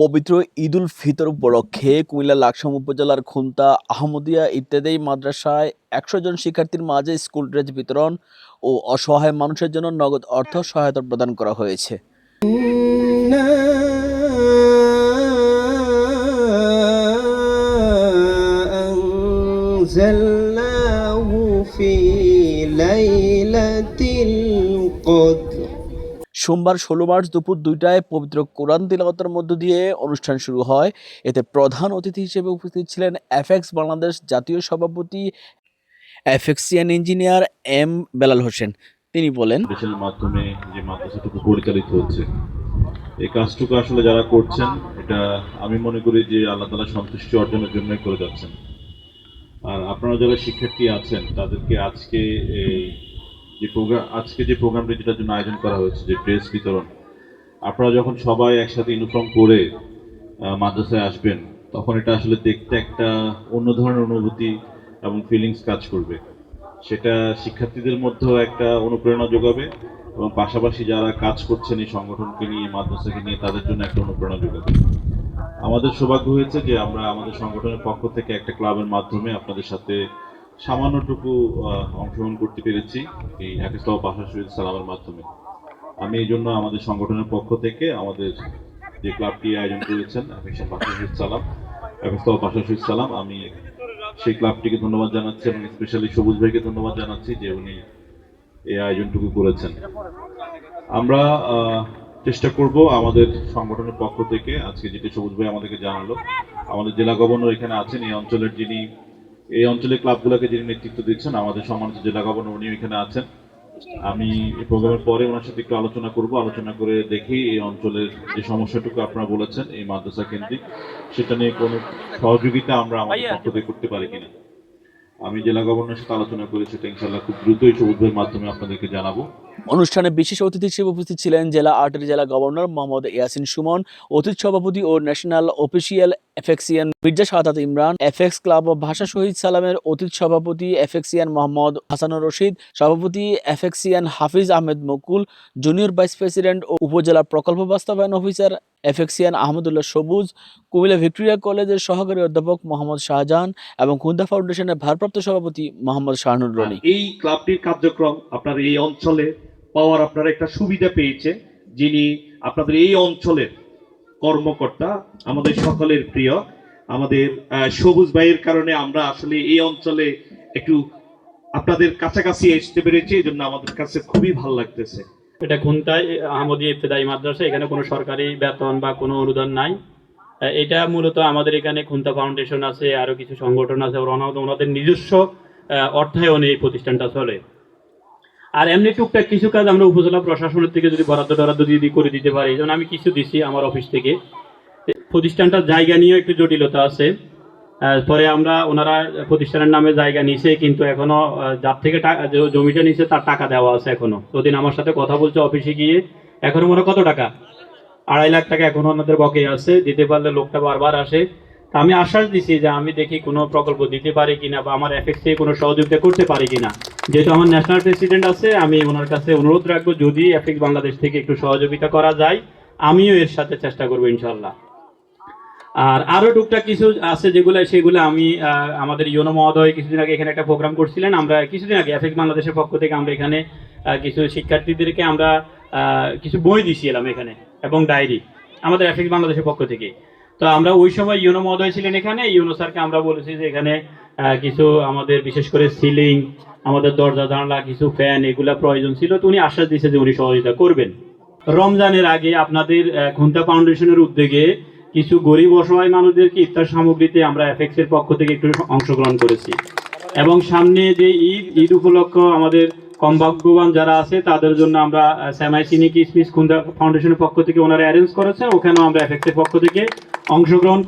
পবিত্র ঈদুল ফিতর উপলক্ষে কুমিল্লা লাকসাম উপজেলার খুলনা আহমদিয়া ইত্যাদি মাদ্রাসায় ১০০ জন শিক্ষার্থীর মাঝে স্কুল ড্রেস বিতরণ ও অসহায় মানুষের জন্য নগদ অর্থ সহায়তা প্রদান করা হয়েছে। সোমবার ১৬ মার্চ দুপুর ২টায় পবিত্র কোরআন তিলাওয়াতের মধ্য দিয়ে অনুষ্ঠান শুরু হয়। এতে প্রধান অতিথি হিসেবে উপস্থিত ছিলেন এফএক্স বাংলাদেশ জাতীয় সভাপতি এফএক্সিয়ান ইঞ্জিনিয়ার এম বেলাল হোসেন। তিনি বলেন, দেশের মাধ্যমে যে মাদ্রাসাটুকু পরিচালিত হচ্ছে, এই কাজটুকু আসলে যারা করছেন, এটা আমি মনে করি যে আল্লাহ তাআলা সন্তুষ্টি অর্জনের জন্যই করে যাচ্ছেন। আর আপনারা যারা শিক্ষার্থী আছেন তাদেরকে আজকে যে প্রোগ্রামটি যেটার জন্য আয়োজন করা হয়েছে, যে ড্রেস বিতরণ, আপনারা যখন সবাই একসাথে ইউনিফর্ম পরে মাদ্রাসায় আসবেন, তখন এটা আসলে দেখতে একটা অন্য ধরনের অনুভূতি এবং ফিলিংস কাজ করবে। সেটা শিক্ষার্থীদের মধ্যেও একটা অনুপ্রেরণা যোগাবে এবং পাশাপাশি যারা কাজ করছেন এই সংগঠনকে নিয়ে, মাদ্রাসাকে নিয়ে, তাদের জন্য একটা অনুপ্রেরণা যোগাবে। আমাদের সৌভাগ্য হয়েছে যে আমরা আমাদের সংগঠনের পক্ষ থেকে একটা ক্লাবের মাধ্যমে আপনাদের সাথে সামান্যটুকু অংশগ্রহণ করতে পেরেছি এই একেস্তব পাশা শহীদ সালামের মাধ্যমে। আমি এই জন্য আমাদের সংগঠনের পক্ষ থেকে আমাদের যে ক্লাবটি আয়োজন করেছেন একেস্তব পাশা শহীদ সালাম, আমি সেই ক্লাবটিকে ধন্যবাদ জানাচ্ছি এবং স্পেশালি সবুজ ভাইকে ধন্যবাদ জানাচ্ছি যে উনি এই আয়োজনটুকু করেছেন। আমরা চেষ্টা করব আমাদের সংগঠনের পক্ষ থেকে, আজকে যেটি সবুজ ভাই আমাদেরকে জানালো, আমাদের জেলা গভর্নর এখানে আছেন, এই অঞ্চলের ক্লাবগুলোকে যিনি নেতৃত্ব দিচ্ছেন, আমাদের সম্মানিত জেলা গভর্নর উনি এখানে আছেন। আমি এই প্রোগ্রামের পরে ওনার সাথে একটু আলোচনা করে দেখি এই অঞ্চলের যে সমস্যাটুকু আপনারা বলেছেন এই মাদ্রাসা কেন্দ্রিক, সেটা নিয়ে কোনো সহযোগিতা আমরা আমাদের পক্ষ থেকে করতে পারি কিনা। আমি জেলা গভর্নরের সাথে আলোচনা করে সেটা ইনশাআল্লাহ খুব দ্রুতই সবুজের মাধ্যমে আপনাদেরকে জানাবো। অনুষ্ঠানে বিশেষ অতিথি হিসেবে উপস্থিত ছিলেন জেলা আর্টের জেলা গভর্নর মোহাম্মদ ইয়াসিন সুমন, অতিথি সভাপতি ও ন্যাশনাল অফিসিয়াল এফএক্সিয়ান মির্জা শাহাদাত ইমরান, এফএক্স ক্লাব ও ভাষা শহীদ সালামের অতিথি সভাপতি এফএক্সিয়ান মোহাম্মদ হাসানুর রশিদ, সভাপতি এফএক্সিয়ান হাফিজ আহমেদ মকুল, জুনিয়র ভাইস প্রেসিডেন্ট ও উপজেলা প্রকল্প বাস্তবায়ন অফিসার এফএক্সিয়ান আহমদুল্লাহ সবুজ, কুমিল্লা ভিক্টোরিয়া কলেজের সহকারী অধ্যাপক মোহাম্মদ শাহজাহান এবং খুলনা ফাউন্ডেশনের ভারপ্রাপ্ত সভাপতি মোহাম্মদ শাহানুর রনি। এই ক্লাবটির কার্যক্রম আপনার এই অঞ্চলে পাওয়ার আপনারা একটা সুবিধা পেয়েছে, যিনি আপনাদের এই অঞ্চলের কর্মকর্তা, আমাদের সকলের প্রিয় আমাদের সবুজ ভাইয়ের কারণে আমরা আসলে এই অঞ্চলে একটু আপনাদের কাছাকাছি আসতে পেরেছি, এই জন্য আমাদের কাছে খুবই ভালো লাগতেছে। এটা খুলনায় আহমদিয়া ইবতেদায়ী মাদ্রাসা, এখানে কোনো সরকারি বেতন বা কোনো অনুদান নাই। এটা মূলত আমাদের এখানে খুলনা ফাউন্ডেশন আছে, আরো কিছু সংগঠন আছে, ওনাদের নিজস্ব অর্থায়নে এই প্রতিষ্ঠানটা চলে। আর এমনি টুকটাক কিছু কাজ আমরা উপজেলা প্রশাসনের থেকে যদি বরাদ্দ দিয়ে করে দিতে পারি, যেমন আমি কিছু দিছি আমার অফিস থেকে। প্রতিষ্ঠানটার জায়গা নিয়ে একটু জটিলতা আছে, পরে ওনারা প্রতিষ্ঠানের নামে জায়গা নিছে, কিন্তু এখনো যার থেকে জমিটা নিছে তার টাকা দেওয়া আছে এখনো। ওদিন আমার সাথে কথা বলছে অফিসে গিয়ে, এখনো মনে কত টাকা, 2.5 লাখ টাকা এখনো ওনাদের বকেয়া আছে, দিতে পারলে লোকটা বারবার আসে। আমি আশ্বাস দিছি যে আমি দেখি কোনো প্রকল্প দিতে পারি কিনা বা আমার এফএক্স থেকে কোনো সহযোগিতা করতে পারি কিনা। যেহেতু আমার ন্যাশনাল প্রেসিডেন্ট আছে, আমি ওনার কাছে অনুরোধ রাখবো যদি এফএক্স বাংলাদেশ থেকে একটু সহযোগিতা করা যায়, আমিও এর সাথে চেষ্টা করবো ইনশাল্লাহ। আর আরো টুকটাক কিছু আছে সেগুলো আমি আমাদের ইউনো মহোদয় কিছুদিন আগে এখানে একটা প্রোগ্রাম করছিলেন। আমরা কিছুদিন আগে এফএক্স বাংলাদেশের পক্ষ থেকে আমরা এখানে কিছু শিক্ষার্থীদেরকে আমরা কিছু বই দিয়েছিলাম এখানে এবং ডায়েরি আমাদের এফএক্স বাংলাদেশের পক্ষ থেকে। তো আমরা ওই সময় ইউনো মহোদয় ছিলেন এখানে, ইউনো স্যারকে আমরা বলেছি যে এখানে কিছু আমাদের বিশেষ করে সিলিং, আমাদের দরজা জানালা, কিছু ফ্যান, এগুলা প্রয়োজন ছিল। তো উনি আশ্বাস দিয়েছে যে উনি সহযোগিতা করবেন। রমজানের আগে আপনাদের খুলনা ফাউন্ডেশনের উদ্যোগে কিছু গরিব অসহায় মানুষদেরকে ইফতার সামগ্রীতে আমরা এফএক্স এর পক্ষ থেকে একটু অংশগ্রহণ করেছি, এবং সামনে যে ঈদ উপলক্ষ আমাদের কম ভাগ্যবান যারা আছে তাদের জন্য আমরা সেমাই চিনি কিসমিস খুলনা ফাউন্ডেশনের পক্ষ থেকে ওনারা অ্যারেঞ্জ করেছেন, ওখানেও আমরা এফএক্স এর পক্ষ থেকে অংশগ্রহণ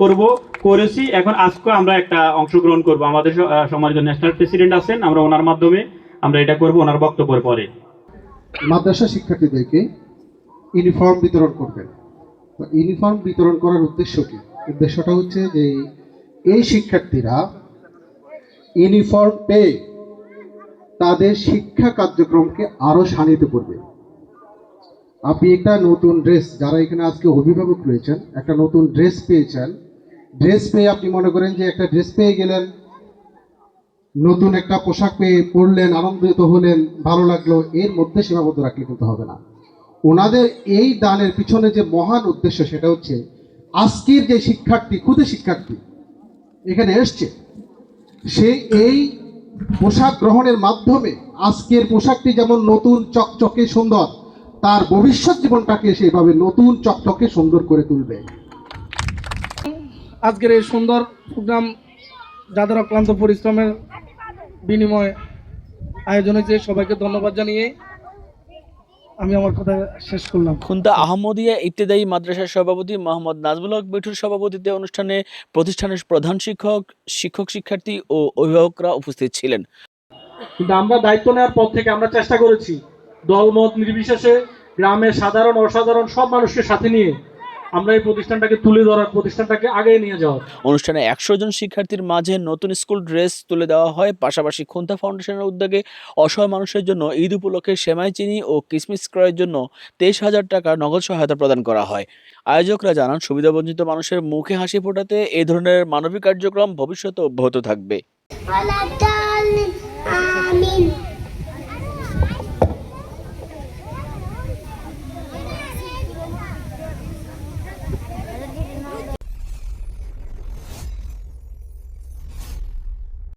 করেছি। এখন আজকে আমরা একটা অংশগ্রহণ করব, আমাদের সম্মানিত ন্যাশনাল প্রেসিডেন্ট আছেন, আমরা ওনার মাধ্যমে আমরা এটা করব, ওনার বক্তব্যের পরে। মাদ্রাসা শিক্ষার্থীদেরকে ইউনিফর্ম বিতরণ করবেন। তো ইউনিফর্ম বিতরণ করার উদ্দেশ্য কি? উদ্দেশ্যটা হচ্ছে যে এই শিক্ষার্থীরা ইউনিফর্ম পেয়ে তাদের শিক্ষা কার্যক্রমকে আরো শানিত করবে। আপনি একটা নতুন ড্রেস, যারা এখানে আজকে অভিভাবক রয়েছেন, একটা নতুন ড্রেস পেয়েছেন, ড্রেস পেয়ে আপনি মনে করেন যে একটা ড্রেস পেয়ে গেলেন, নতুন একটা পোশাক পেয়ে পরলেন, আনন্দিত হলেন, ভালো লাগলো, এর মধ্যে সীমাবদ্ধ রাখলে কিন্তু হবে না। ওনাদের এই দানের পিছনে যে মহান উদ্দেশ্য, সেটা হচ্ছে আজকের যে শিক্ষার্থী, ক্ষুদে শিক্ষার্থী এখানে এসছে, সে এই পোশাক গ্রহণের মাধ্যমে আজকের পোশাকটি যেমন নতুন চকচকে সুন্দর, তার ভবিষ্যৎ জীবনটাকে সেভাবে নতুন চকচকে সুন্দর করে তুলবে। আজকের এই সুন্দর প্রোগ্রাম যাদের অক্লান্ত পরিশ্রমের বিনিময়ে আয়োজন হয়েছে, সবাইকে ধন্যবাদ জানিয়ে আমি আমার কথা শেষ করলাম। খুলনা আহমদিয়া ইবতেদায়ী মাদ্রাসার সভাপতি মোহাম্মদ নাজমুল হক মিঠুর সভাপতিত্বে অনুষ্ঠানে প্রতিষ্ঠানের প্রধান শিক্ষক, শিক্ষার্থী ও অভিভাবকরা উপস্থিত ছিলেন। কিন্তু আমরা দায়িত্ব নেওয়ার পর থেকে আমরা চেষ্টা করেছি দলমত নির্বিশেষে গ্রামের সাধারণ অসাধারণ সব মানুষকে সাথে নিয়ে আমরা এই প্রতিষ্ঠানটাকে তুলে ধরার, প্রতিষ্ঠানটাকে আগে নিয়ে যাওয়ার। অনুষ্ঠানে 100 জন শিক্ষার্থীর মাঝে নতুন স্কুল ড্রেস তুলে দেওয়া হয়। পাশাপাশি খুলনা ফাউন্ডেশনের উদ্যোগে অসহায় মানুষের জন্য ঈদ উপলক্ষে সেমাই, চিনি ও কিসমিস ক্রয়ের জন্য 23,000 টাকা নগদ সহায়তা প্রদান করা হয়। আয়োজকরা জানান, সুবিধাবঞ্চিত মানুষের মুখে হাসি ফোটাতে এই ধরনের মানবিক কার্যক্রম ভবিষ্যতে অব্যাহত থাকবে। আমিন।